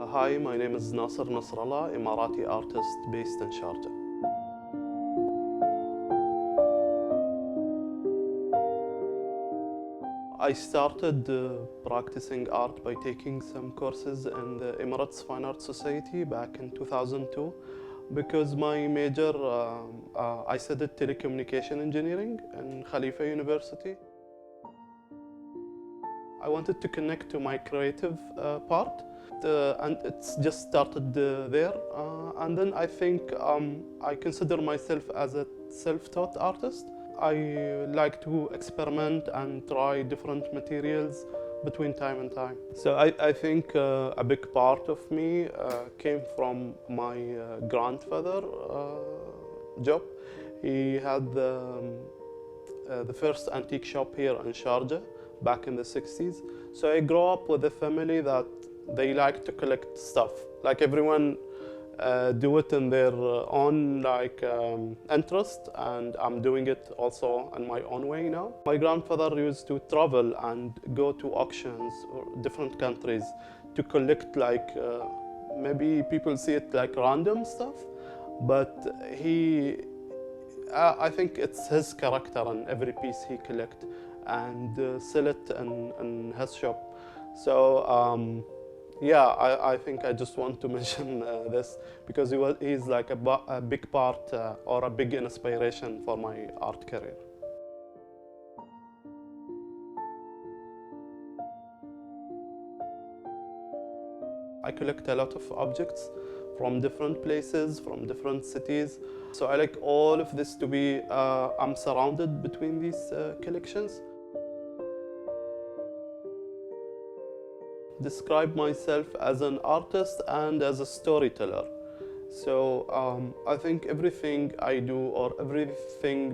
Hi, my name is Nasir Nasrallah, Emirati artist based in Sharjah. I started practicing art by taking some courses in the Emirates Fine Arts Society back in 2002 because my major, I studied telecommunication engineering in Khalifa University. I wanted to connect to my creative part, and it's just started there. And then I think I consider myself as a self-taught artist. I like to experiment and try different materials between time and time. So I think a big part of me came from my grandfather job. He had the first antique shop here in Sharjah back in the 60s. So I grew up with a family that they like to collect stuff. Like everyone do it in their own interest, and I'm doing it also in my own way now. My grandfather used to travel and go to auctions or different countries to collect maybe people see it like random stuff, but I think it's his character in every piece he collect and sell it in his shop. So yeah, I think I just want to mention this because he's like a big part or a big inspiration for my art career. I collect a lot of objects from different places, from different cities. So I like all of this to be, I'm surrounded between these collections. Describe myself as an artist and as a storyteller. So I think everything I do or everything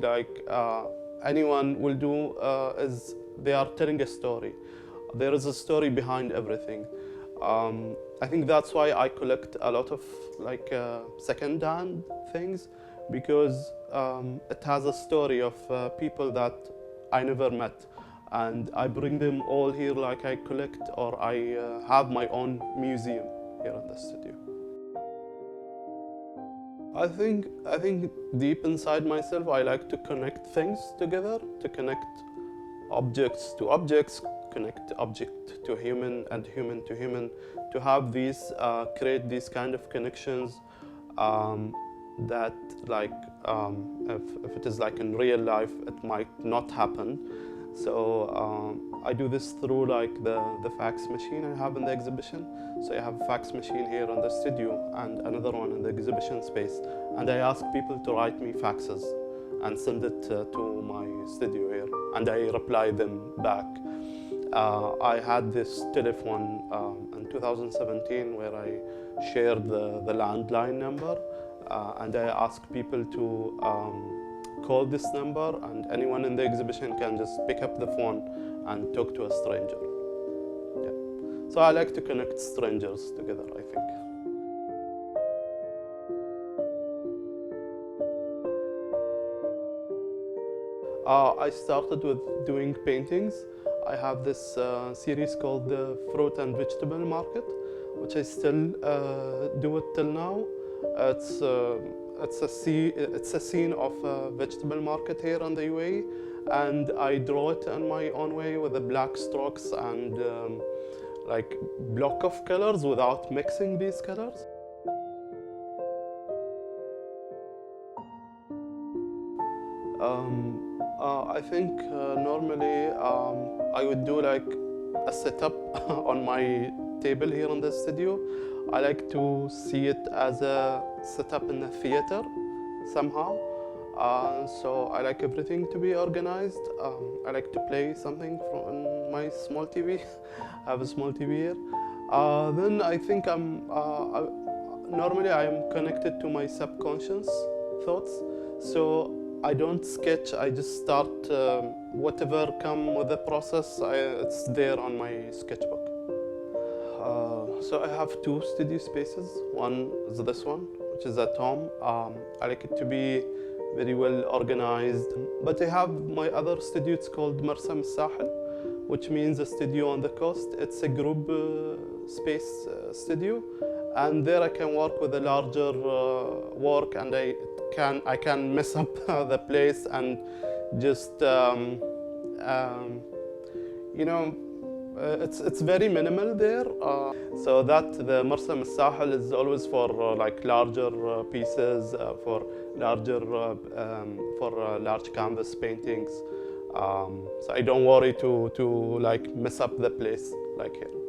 anyone will do is they are telling a story. There is a story behind everything. I think that's why I collect a lot of second-hand things, because it has a story of people that I never met. And I bring them all here, like I collect, or I have my own museum here in the studio. I think deep inside myself, I like to connect things together, to connect objects to objects, connect object to human and human to human, to have these, create these kind of connections that if it is like in real life, it might not happen. So I do this through the fax machine I have in the exhibition. So I have a fax machine here in the studio and another one in the exhibition space. And I ask people to write me faxes and send it to my studio here. And I reply them back. I had this telephone in 2017 where I shared the landline number. And I asked people to call this number, and anyone in the exhibition can just pick up the phone and talk to a stranger. Yeah. So I like to connect strangers together, I think. I started with doing paintings. I have this series called the Fruit and Vegetable Market, which I still do it till now. It's a scene of a vegetable market here in the UAE, and I draw it in my own way with the black strokes and block of colors without mixing these colors. I think normally I would do like a setup on my table here in the studio. I like to see it as a setup in a theater somehow. So I like everything to be organized. I like to play something from my small TV. I have a small TV here. Then I think normally I am connected to my subconscious thoughts. So I don't sketch, I just start whatever come with the process, it's there on my sketchbook. So I have two studio spaces. One is this one, which is at home. I like it to be very well organized. But I have my other studio, it's called Marsam Sahel, which means a studio on the coast. It's a group space studio, and there I can work with a larger work, and I can mess up the place and just you know, it's very minimal there. So that the Marsam al-Sahel is always for like larger pieces, for large canvas paintings. So I don't worry to like mess up the place like here.